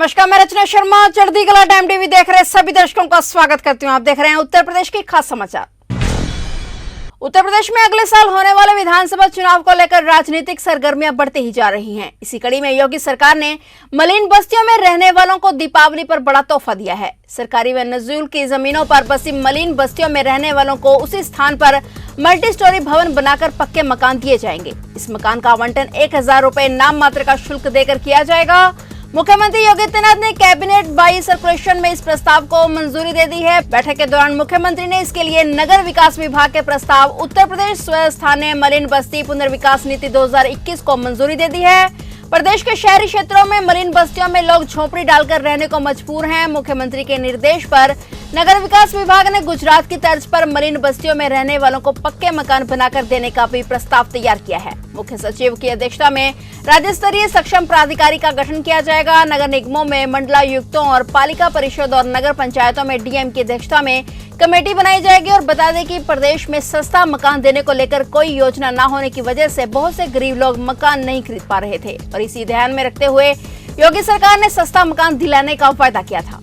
नमस्कार, मैं रचना शर्मा। चढ़ती कला टाइम टीवी देख रहे सभी दर्शकों का स्वागत करती हूं। आप देख रहे हैं उत्तर प्रदेश के खास समाचार। उत्तर प्रदेश में अगले साल होने वाले विधानसभा चुनाव को लेकर राजनीतिक सरगर्मियां बढ़ती ही जा रही हैं। इसी कड़ी में योगी सरकार ने मलिन बस्तियों में रहने वालों को दीपावली पर बड़ा तोहफा दिया है। सरकारी व नजूल की जमीनों पर बसी मलिन बस्तियों में रहने वालों को उसी स्थान पर मल्टी स्टोरी भवन बनाकर पक्के मकान दिए जाएंगे। इस मकान का आवंटन 1000 रुपए नाम मात्र का शुल्क देकर किया जाएगा। मुख्यमंत्री योगी आदित्यनाथ ने कैबिनेट बाई सर्कुलेशन में इस प्रस्ताव को मंजूरी दे दी है। बैठक के दौरान मुख्यमंत्री ने इसके लिए नगर विकास विभाग के प्रस्ताव उत्तर प्रदेश स्वस्थानीय मलिन बस्ती पुनर्विकास नीति 2021 को मंजूरी दे दी है। प्रदेश के शहरी क्षेत्रों में मलिन बस्तियों में लोग झोपड़ी डालकर रहने को मजबूर हैं। मुख्यमंत्री के निर्देश पर नगर विकास विभाग ने गुजरात की तर्ज पर मलिन बस्तियों में रहने वालों को पक्के मकान बनाकर देने का भी प्रस्ताव तैयार किया है। मुख्य सचिव की अध्यक्षता में राज्य स्तरीय सक्षम प्राधिकारी का गठन किया जाएगा। नगर निगमों में मंडलायुक्तों और पालिका परिषद और नगर पंचायतों में डीएम की अध्यक्षता में कमेटी बनाई जाएगी। और बता दें कि प्रदेश में सस्ता मकान देने को लेकर कोई योजना न होने की वजह से बहुत से गरीब लोग मकान नहीं खरीद पा रहे थे और इसी ध्यान में रखते हुए योगी सरकार ने सस्ता मकान दिलाने का वायदा किया था।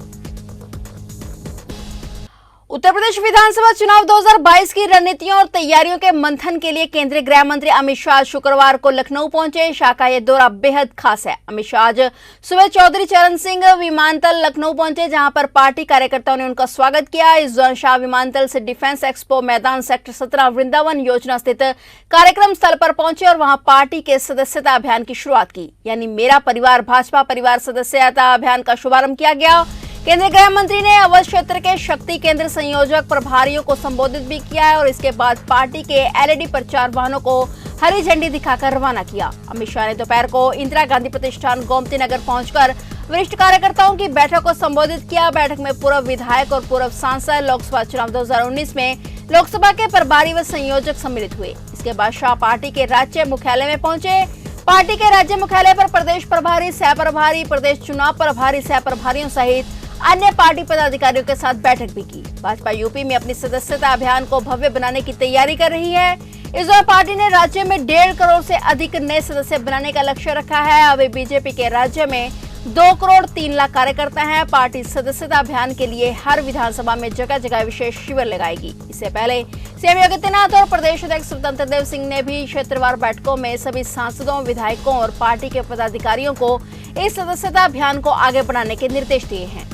उत्तर प्रदेश विधानसभा चुनाव 2022 की रणनीतियों और तैयारियों के मंथन के लिए केंद्रीय गृह मंत्री अमित शाह शुक्रवार को लखनऊ पहुंचे। शाह का ये दौरा बेहद खास है। अमित शाह आज सुबह चौधरी चरण सिंह विमानतल लखनऊ पहुंचे, जहां पर पार्टी कार्यकर्ताओं ने उनका स्वागत किया। इस दौरान शाह विमानतल से डिफेंस एक्सपो मैदान सेक्टर 17 वृंदावन योजना स्थित कार्यक्रम स्थल पर पहुंचे और वहां पार्टी के सदस्यता अभियान की शुरुआत की, यानी मेरा परिवार भाजपा परिवार सदस्यता अभियान का शुभारंभ किया गया। केंद्रीय गृह मंत्री ने अवध क्षेत्र के शक्ति केंद्र संयोजक प्रभारियों को संबोधित भी किया है और इसके बाद पार्टी के एलईडी प्रचार वाहनों को हरी झंडी दिखाकर रवाना किया। अमित शाह ने दोपहर को इंदिरा गांधी प्रतिष्ठान गोमती नगर पहुंचकर वरिष्ठ कार्यकर्ताओं की बैठक को संबोधित किया। बैठक में पूर्व विधायक और पूर्व सांसद लोकसभा चुनाव 2019 में लोकसभा के प्रभारी व संयोजक सम्मिलित हुए। इसके बाद शाह पार्टी के राज्य मुख्यालय में पहुंचे। पार्टी के राज्य मुख्यालय पर प्रदेश प्रभारी, सह प्रभारी, प्रदेश चुनाव प्रभारी, सह प्रभारियों सहित अन्य पार्टी पदाधिकारियों के साथ बैठक भी की। भाजपा यूपी में अपनी सदस्यता अभियान को भव्य बनाने की तैयारी कर रही है। इस दौरान पार्टी ने राज्य में 1.5 करोड़ से अधिक नए सदस्य बनाने का लक्ष्य रखा है। अभी बीजेपी के राज्य में 2 करोड़ 3 लाख कार्यकर्ता हैं। पार्टी सदस्यता अभियान के लिए हर विधानसभा में जगह जगह विशेष शिविर लगाएगी। इससे पहले सीएम योगी आदित्यनाथ और प्रदेश अध्यक्ष स्वतंत्र देव सिंह ने भी क्षेत्रवार बैठकों में सभी सांसदों, विधायकों और पार्टी के पदाधिकारियों को इस सदस्यता अभियान को आगे बढ़ाने के निर्देश दिए हैं।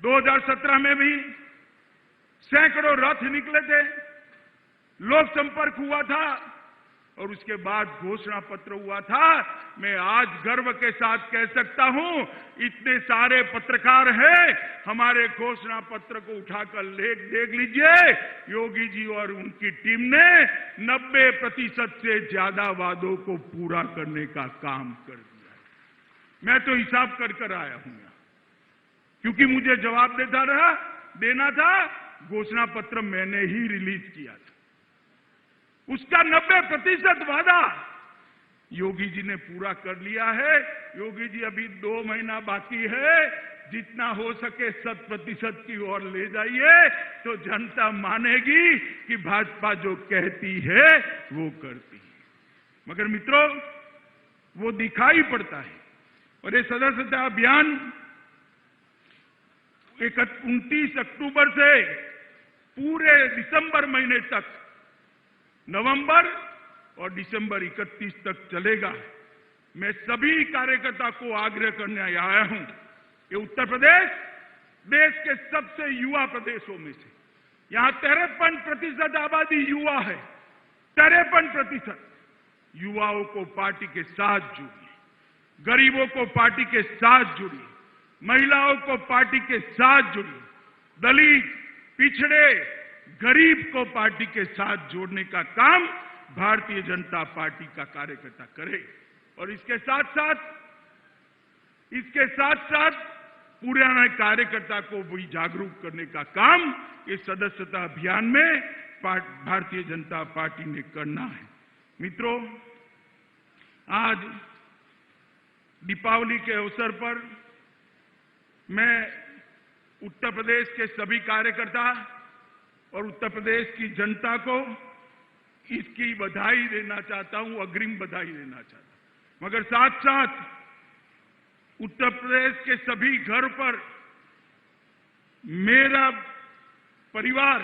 2017 में भी सैकड़ों रथ निकले थे, लोक संपर्क हुआ था और उसके बाद घोषणा पत्र हुआ था। मैं आज गर्व के साथ कह सकता हूं, इतने सारे पत्रकार हैं, हमारे घोषणा पत्र को उठाकर देख लीजिए। योगी जी और उनकी टीम ने 90% से ज्यादा वादों को पूरा करने का काम कर दिया। मैं तो हिसाब कर आया हूं, क्योंकि मुझे जवाब देना था। घोषणा पत्र मैंने ही रिलीज किया था, उसका 90% वादा योगी जी ने पूरा कर लिया है। योगी जी अभी 2 महीना बाकी है, जितना हो सके 100% की ओर ले जाइए, तो जनता मानेगी कि भाजपा जो कहती है वो करती है। मगर मित्रों, वो दिखाई पड़ता है। और ये सदस्यता अभियान 29 अक्टूबर से पूरे दिसंबर महीने तक, नवंबर और दिसंबर 31 तक चलेगा। मैं सभी कार्यकर्ता को आग्रह करने आया हूं कि उत्तर प्रदेश देश के सबसे युवा प्रदेशों में से, यहां 53% आबादी युवा है। 53% युवाओं को पार्टी के साथ जुड़िए, गरीबों को पार्टी के साथ जुड़िए, महिलाओं को पार्टी के साथ जुड़िए, दलित, पिछड़े, गरीब को पार्टी के साथ जोड़ने का काम भारतीय जनता पार्टी का कार्यकर्ता करे। और इसके साथ साथ पुराने कार्यकर्ता को भी जागरूक करने का काम इस सदस्यता अभियान में भारतीय जनता पार्टी ने करना है। मित्रों, आज दीपावली के अवसर पर मैं उत्तर प्रदेश के सभी कार्यकर्ता और उत्तर प्रदेश की जनता को इसकी बधाई देना चाहता हूं, अग्रिम बधाई देना चाहता हूं। मगर साथ साथ उत्तर प्रदेश के सभी घर पर मेरा परिवार,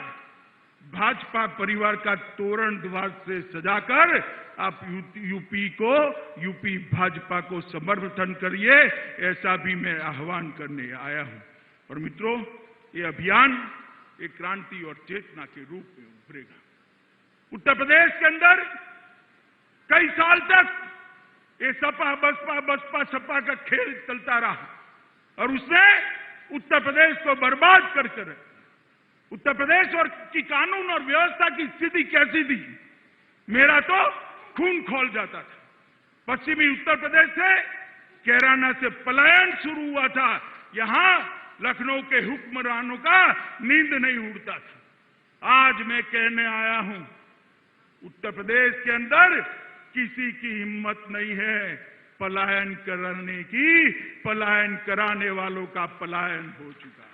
भाजपा परिवार का तोरण ध्वज से सजाकर आप यूपी भाजपा को समर्थन करिए, ऐसा भी मैं आह्वान करने आया हूं। और मित्रों, ये अभियान एक क्रांति और चेतना के रूप में उभरेगा। उत्तर प्रदेश के अंदर कई साल तक ये सपा सपा का खेल चलता रहा और उसने उत्तर प्रदेश को बर्बाद करके रखा। उत्तर प्रदेश और की कानून और व्यवस्था की स्थिति कैसी थी, मेरा तो खून खौल जाता था। पश्चिमी उत्तर प्रदेश से कैराना से पलायन शुरू हुआ था। यहां लखनऊ के हुक्मरानों का नींद नहीं उड़ता था। आज मैं कहने आया हूं, उत्तर प्रदेश के अंदर किसी की हिम्मत नहीं है पलायन करने की। पलायन कराने वालों का पलायन हो चुका है।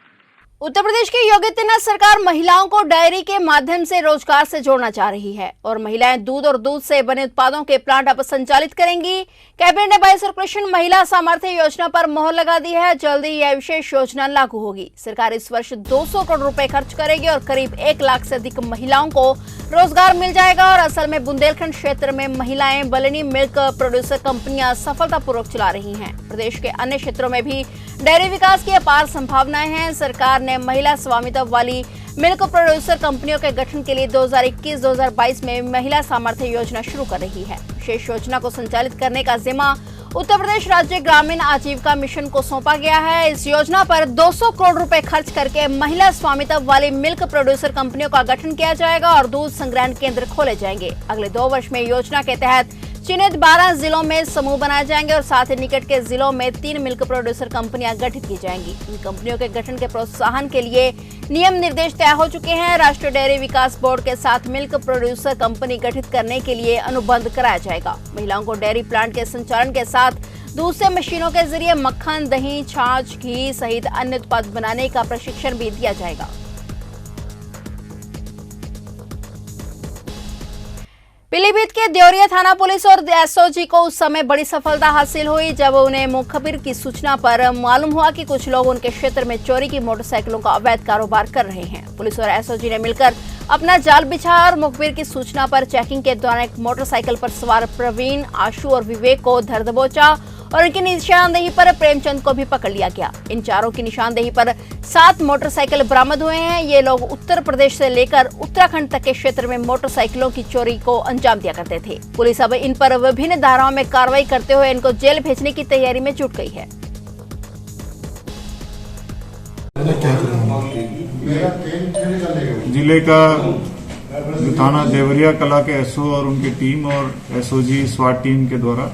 उत्तर प्रदेश की योगी आदित्यनाथ सरकार महिलाओं को डेयरी के माध्यम से रोजगार से जोड़ना चाह रही है और महिलाएं दूध और दूध से बने उत्पादों के प्लांट अब संचालित करेंगी। कैबिनेट ने 22 और कृषि महिला सामर्थ्य योजना पर मोहर लगा दी है। जल्दी यह विशेष योजना लागू होगी। सरकार इस वर्ष 200 करोड़ रुपए खर्च करेगी और करीब 1 लाख से अधिक महिलाओं को रोजगार मिल जाएगा। और असल में बुंदेलखंड क्षेत्र में महिलाएं बलनी मिल्क प्रोड्यूसर कंपनियां सफलतापूर्वक चला रही हैं। प्रदेश के अन्य क्षेत्रों में भी डेयरी विकास की अपार संभावनाएं हैं। सरकार ने महिला स्वामित्व वाली मिल्क प्रोड्यूसर कंपनियों के गठन के लिए 2021-2022 में महिला सामर्थ्य योजना शुरू कर रही है। विशेष योजना को संचालित करने का जिम्मा उत्तर प्रदेश राज्य ग्रामीण आजीविका मिशन को सौंपा गया है। इस योजना पर 200 करोड़ रुपए खर्च करके महिला स्वामित्व वाली मिल्क प्रोड्यूसर कंपनियों का गठन किया जाएगा और दूध संग्रहण केंद्र खोले जाएंगे। अगले 2 वर्ष में योजना के तहत चिन्हित 12 जिलों में समूह बनाए जाएंगे और साथ ही निकट के जिलों में 3 मिल्क प्रोड्यूसर कंपनियां गठित की जाएंगी। इन कंपनियों के गठन के प्रोत्साहन के लिए नियम निर्देश तय हो चुके हैं। राष्ट्रीय डेयरी विकास बोर्ड के साथ मिल्क प्रोड्यूसर कंपनी गठित करने के लिए अनुबंध कराया जाएगा। महिलाओं को डेयरी प्लांट के संचालन के साथ दूध से मशीनों के जरिए मक्खन, दही, छाछ, घी सहित अन्य उत्पाद बनाने का प्रशिक्षण भी दिया जाएगा। पीलीभीत के देवरिया थाना पुलिस और एसओजी को उस समय बड़ी सफलता हासिल हुई जब उन्हें मुखबिर की सूचना पर मालूम हुआ कि कुछ लोग उनके क्षेत्र में चोरी की मोटरसाइकिलों का अवैध कारोबार कर रहे हैं। पुलिस और एसओजी ने मिलकर अपना जाल बिछाया और मुखबिर की सूचना पर चेकिंग के दौरान एक मोटरसाइकिल पर सवार प्रवीण, आशु और विवेक को धर दबोचा और इनकी निशानदेही पर प्रेमचंद को भी पकड़ लिया गया। इन चारों की निशानदेही पर 7 मोटरसाइकिल बरामद हुए हैं। ये लोग उत्तर प्रदेश से लेकर उत्तराखंड तक के क्षेत्र में मोटरसाइकिलों की चोरी को अंजाम दिया करते थे। पुलिस अब इन पर विभिन्न धाराओं में कार्रवाई करते हुए इनको जेल भेजने की तैयारी में जुट गई है। जिले का थाना देवरिया कला के एसओ और उनकी टीम और एसओजी स्वाट टीम के द्वारा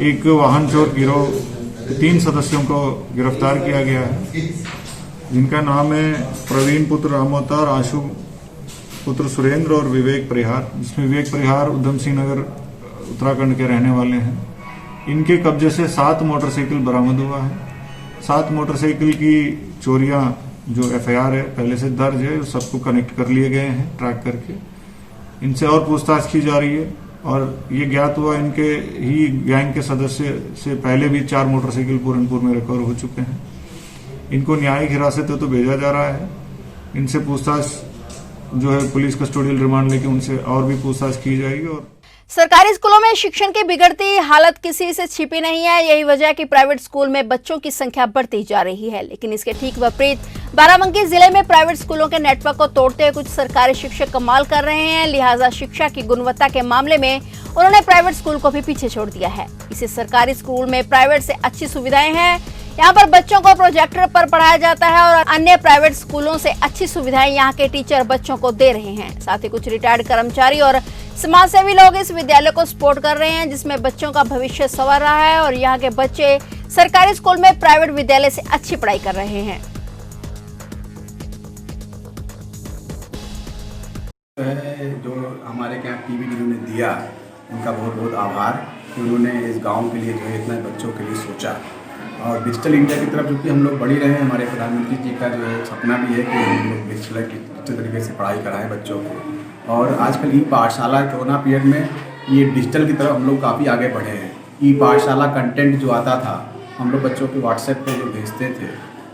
एक वाहन चोर गिरोह 3 सदस्यों को गिरफ्तार किया गया है, जिनका नाम है प्रवीण पुत्र रामोतार, आशु पुत्र सुरेंद्र और विवेक परिहार, जिसमें विवेक परिहार उधम सिंह नगर उत्तराखंड के रहने वाले हैं। इनके कब्जे से 7 मोटरसाइकिल बरामद हुआ है। 7 मोटरसाइकिल की चोरियां जो एफआईआर है पहले से दर्ज है, सबको कनेक्ट कर लिए गए हैं ट्रैक करके। इनसे और पूछताछ की जा रही है और ये ज्ञात हुआ इनके ही गैंग के सदस्य से पहले भी 4 मोटरसाइकिल पूरनपुर में रिकवर हो चुके हैं। इनको न्यायिक हिरासत तो भेजा जा रहा है। इनसे पूछताछ जो है पुलिस कस्टोडियल रिमांड लेके उनसे और भी पूछताछ की जाएगी। और सरकारी स्कूलों में शिक्षण की बिगड़ती हालत किसी से छिपी नहीं है। यही वजह है कि प्राइवेट स्कूल में बच्चों की संख्या बढ़ती जा रही है। लेकिन इसके ठीक विपरीत बाराबंकी जिले में प्राइवेट स्कूलों के नेटवर्क को तोड़ते हुए कुछ सरकारी शिक्षक कमाल कर रहे हैं। लिहाजा शिक्षा की गुणवत्ता के मामले में उन्होंने प्राइवेट स्कूल को भी पीछे छोड़ दिया है। इसे सरकारी स्कूल में प्राइवेट से अच्छी सुविधाएं हैं। यहाँ पर बच्चों को प्रोजेक्टर पर पढ़ाया जाता है और अन्य प्राइवेट स्कूलों से अच्छी सुविधाएं यहाँ के टीचर बच्चों को दे रहे हैं। साथ ही कुछ रिटायर्ड कर्मचारी और समाजसेवी लोग इस विद्यालय को सपोर्ट कर रहे हैं, जिसमें बच्चों का भविष्य संवर रहा है और यहाँ के बच्चे सरकारी स्कूल में प्राइवेट विद्यालय से अच्छी पढ़ाई कर रहे हैं। जो हमारे यहाँ टीवी जिन्होंने दिया, उनका बहुत बहुत आभार कि उन्होंने इस गांव के लिए जो है इतना बच्चों के लिए सोचा। और डिजिटल इंडिया की तरफ जो कि हम लोग बढ़ ही रहे हैं, हमारे प्रधानमंत्री जी का जो है सपना भी है कि हम लोग डिजिटल तरीके से पढ़ाई कराएं बच्चों को। और आजकल ई पाठशाला कोरोना पीरियड में ये डिजिटल की तरफ हम लोग काफ़ी आगे बढ़े हैं। ई पाठशाला कंटेंट जो आता था हम लोग बच्चों के व्हाट्सएप पे जो भेजते थे,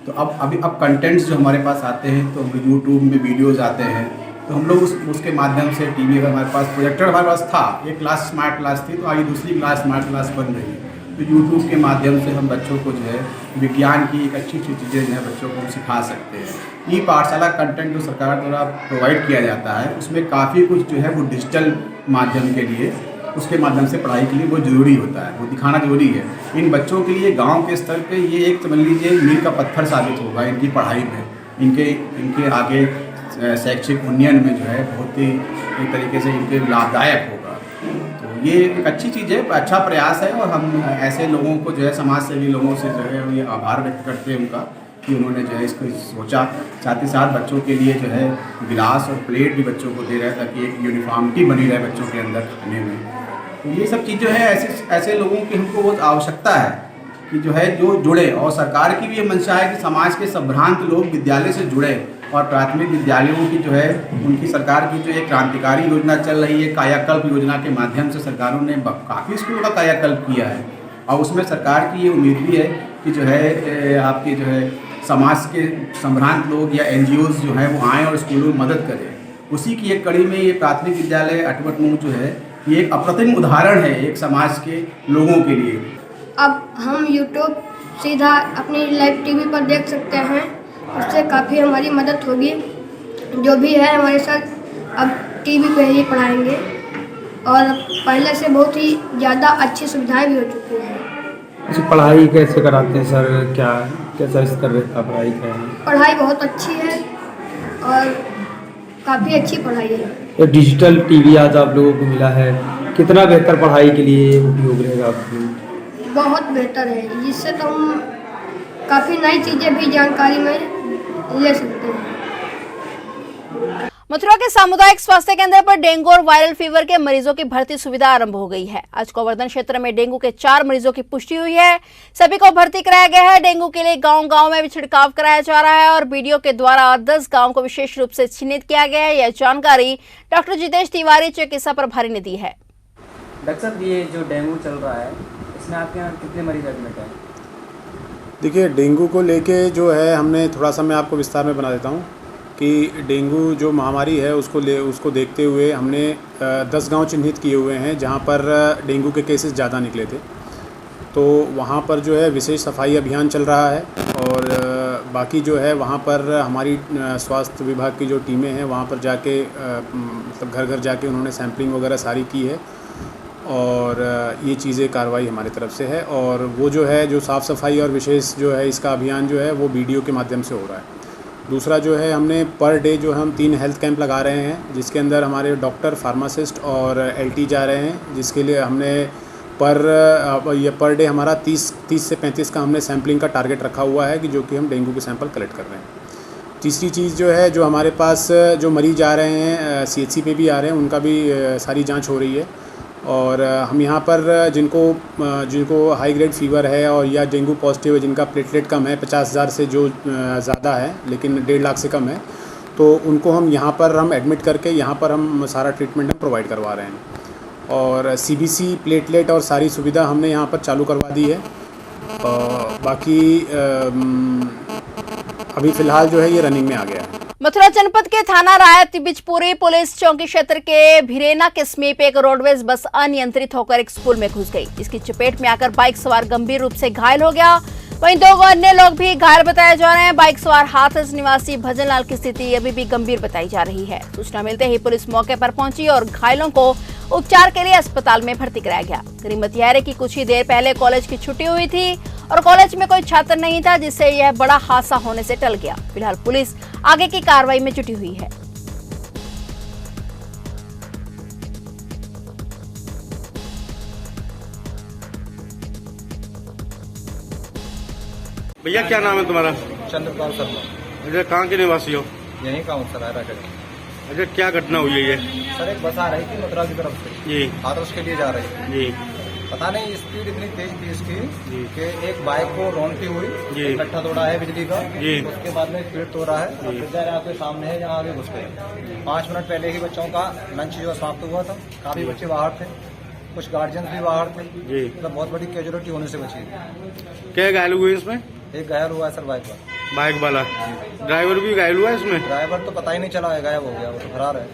तो अब कंटेंट्स जो हमारे पास आते हैं, तो हम यूट्यूब में वीडियोज़ आते हैं, तो हम लोग उसके माध्यम से टीवी का हमारे पास प्रोजेक्टर हमारे पास था, एक क्लास स्मार्ट क्लास थी, तो आगे दूसरी क्लास स्मार्ट क्लास बन रही है। तो यूट्यूब के माध्यम से हम बच्चों को जो है विज्ञान की एक अच्छी चीज़ें जो है बच्चों को हम सिखा सकते हैं। ई पाठशाला कंटेंट जो सरकार द्वारा प्रोवाइड किया जाता है, उसमें काफ़ी कुछ जो है वो डिजिटल माध्यम के लिए, उसके माध्यम से पढ़ाई के लिए वो ज़रूरी होता है, वो दिखाना ज़रूरी है। इन बच्चों के लिए गाँव के स्तर पर ये एक समझ लीजिए मील का पत्थर साबित होगा इनकी पढ़ाई में, इनके आगे शैक्षिक उन्नयन में जो है बहुत ही एक तरीके से इनके लाभदायक होगा। तो ये एक अच्छी चीज़ है, अच्छा प्रयास है, और हम ऐसे लोगों को जो है समाज सेवी लोगों से जो है ये आभार व्यक्त करते हैं उनका कि उन्होंने जो है इसको सोचा। साथ ही साथ बच्चों के लिए जो है गिलास और प्लेट भी बच्चों को दे रहे हैं ताकि एक यूनिफॉर्मिटी बनी रहे बच्चों के अंदर खाने में। तो ये सब चीज़ जो है ऐसे लोगों की हमको बहुत आवश्यकता है कि जो है जो जुड़े, और सरकार की भी ये मंशा है कि समाज के संभ्रांत लोग विद्यालय से जुड़े, और प्राथमिक विद्यालयों की जो है उनकी सरकार की जो एक क्रांतिकारी योजना चल रही है, कायाकल्प योजना के माध्यम से सरकारों ने काफ़ी स्कूलों का कायाकल्प किया है, और उसमें सरकार की ये उम्मीद भी है कि जो है आपके जो है समाज के संभ्रांत लोग या NGOs जो हैं वो आएँ और स्कूलों में मदद करें। उसी की एक कड़ी में ये प्राथमिक विद्यालय अटवटमू जो है ये एक अप्रतिम उदाहरण है एक समाज के लोगों के लिए। अब हम YouTube सीधा अपनी लाइव टीवी पर देख सकते हैं, उससे काफ़ी हमारी मदद होगी। जो भी है हमारे साथ अब टीवी पे ही पढ़ाएंगे, और पहले से बहुत ही ज़्यादा अच्छी सुविधाएं भी हो चुकी हैं। अच्छा, पढ़ाई कैसे कराते हैं सर? कैसा स्तर रहता है पढ़ाई का? पढ़ाई बहुत अच्छी है और काफ़ी अच्छी पढ़ाई है। ये डिजिटल टीवी आज आप लोगों को मिला है, कितना बेहतर पढ़ाई के लिए उपयोग रहेगा आपको? बहुत बेहतर है, जिससे तो हम काफ़ी नई चीज़ें भी जानकारी में ले सकते हैं। मथुरा के सामुदायिक स्वास्थ्य केंद्र पर डेंगू और वायरल फीवर के मरीजों की भर्ती सुविधा आरंभ हो गई है। आज गोवर्धन क्षेत्र में डेंगू के 4 मरीजों की पुष्टि हुई है। सभी को भर्ती कराया गया है। डेंगू के लिए गांव-गांव में भी छिड़काव कराया जा रहा है और बीडीओ के द्वारा 10 गांव को विशेष रूप से चिन्हित किया गया है। यह जानकारी डॉक्टर जितेश तिवारी चिकित्सा प्रभारी ने दी है। डॉक्टर साहब, ये जो डेंगू चल रहा है इसमें आपके यहाँ कितने मरीज एडमिट हैं? देखिए, डेंगू को लेके जो है हमने थोड़ा सा मैं आपको विस्तार में बना देता हूँ कि डेंगू जो महामारी है उसको देखते हुए हमने 10 गांव चिन्हित किए हुए हैं जहां पर डेंगू के केसेस ज़्यादा निकले थे। तो वहां पर जो है विशेष सफाई अभियान चल रहा है, और बाकी जो है वहां पर हमारी स्वास्थ्य विभाग की जो टीमें हैं वहां पर जाके मतलब घर घर जाके उन्होंने सैम्पलिंग वगैरह सारी की है, और ये चीज़ें कार्रवाई हमारी तरफ से है। और वो जो है जो साफ़ सफाई और विशेष जो है इसका अभियान जो है वो बीडीओ के माध्यम से हो रहा है। दूसरा जो है हमने पर डे जो हम 3 हेल्थ कैंप लगा रहे हैं, जिसके अंदर हमारे डॉक्टर, फार्मासिस्ट और एलटी जा रहे हैं, जिसके लिए हमने पर डे हमारा 30 से 35 का हमने सैम्पलिंग का टारगेट रखा हुआ है कि जो कि हम डेंगू के सैंपल कलेक्ट कर रहे हैं। तीसरी चीज़ जो है जो हमारे पास जो मरीज आ रहे हैं CHC पे भी आ रहे हैं, उनका भी सारी जाँच हो रही है। और हम यहाँ पर जिनको हाई ग्रेड फीवर है और या डेंगू पॉजिटिव है, जिनका प्लेटलेट कम है 50,000 से जो ज़्यादा है लेकिन 1.5 लाख से कम है, तो उनको हम यहाँ पर एडमिट करके यहाँ पर हम सारा ट्रीटमेंट हम प्रोवाइड करवा रहे हैं। और CBC प्लेटलेट और सारी सुविधा हमने यहाँ पर चालू करवा दी है। बाकी अभी फ़िलहाल जो है ये रनिंग में आ गया है। मथुरा जनपद के थाना रायत बिचपुरी पुलिस चौकी क्षेत्र के भिरेना के समीप एक रोडवेज बस अनियंत्रित होकर एक स्कूल में घुस गई। इसकी चपेट में आकर बाइक सवार गंभीर रूप से घायल हो गया। वहीं 2 अन्य लोग भी घायल बताए जा रहे हैं। बाइक सवार हाथरस निवासी भजन लाल की स्थिति अभी भी गंभीर बताई जा रही है। सूचना मिलते ही पुलिस मौके पर पहुंची और घायलों को उपचार के लिए अस्पताल में भर्ती कराया गया। गनीमत यह है कि कुछ ही देर पहले कॉलेज की छुट्टी हुई थी और कॉलेज में कोई छात्र नहीं था, जिससे यह बड़ा हादसा होने से टल गया। फिलहाल पुलिस आगे की कार्रवाई में जुटी हुई है। भैया, क्या नाम है तुम्हारा? चंद्रपाल शर्मा। अच्छा, कहाँ के निवासी हो? यहीं का हूँ सर, अच्छा, क्या घटना हुई है ये? सर एक बस आ रही थी मथुरा की तरफ से जी, हाथरस के लिए जा रही थी जी। पता नहीं स्पीड इतनी तेज थी इसकी कि एक बाइक को रोनती हुई जी, एक लट्ठा तोड़ा है बिजली का जी। उसके बाद में स्पीड तोड़ा है और विद्यालय आपके सामने है जहाँ आगे घुस गए। 5 मिनट पहले ही बच्चों का लंच जो समाप्त हुआ था, काफी बच्चे बाहर थे कुछ गार्जियंस भी बाहर थे जी। मतलब बहुत बड़ी कैजुअलिटी होने से बची। क्या घायल हुए इसमें? एक घायल हुआ है सर बाइक पर। बाइक वाला ड्राइवर भी घायल हुआ है इसमें? ड्राइवर तो पता ही नहीं चला है, गायब हो गया, वो तो फरार है।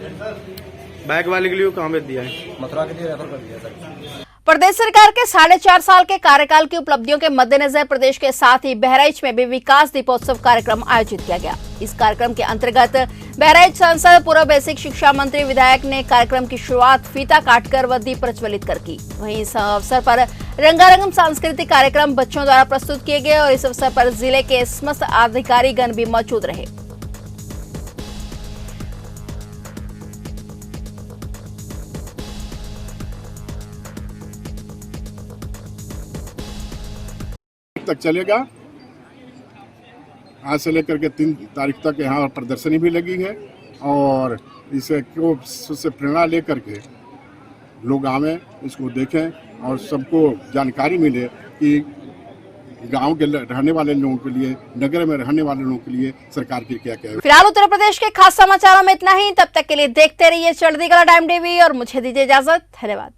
बाइक वाले के लिए कहाँ भेज दिया है? मथुरा के लिए रेफर कर दिया सर। प्रदेश सरकार के 4.5 साल के कार्यकाल की उपलब्धियों के मद्देनजर प्रदेश के साथ ही बहराइच में भी विकास दीपोत्सव कार्यक्रम आयोजित किया गया। इस कार्यक्रम के अंतर्गत बहराइच सांसद पूर्व बेसिक शिक्षा मंत्री विधायक ने कार्यक्रम की शुरुआत फीता काटकर व दीप प्रज्वलित कर की। वहीं इस अवसर पर रंगारंग सांस्कृतिक कार्यक्रम बच्चों द्वारा प्रस्तुत किए गए और इस अवसर पर जिले के समस्त अधिकारीगण भी मौजूद रहे। तक चलेगा। आज से लेकर के 3 तारीख तक यहाँ प्रदर्शनी भी लगी है और इसे को से प्रेरणा लेकर के लोग आवें, इसको देखें और सबको जानकारी मिले कि गांव के रहने वाले लोगों के लिए, नगर में रहने वाले लोगों के लिए सरकार की क्या क्या है। फिलहाल उत्तर प्रदेश के खास समाचारों में इतना ही। तब तक के लिए देखते रहिए चढ़ती कला टाइम टीवी और मुझे दीजिए इजाजत। धन्यवाद।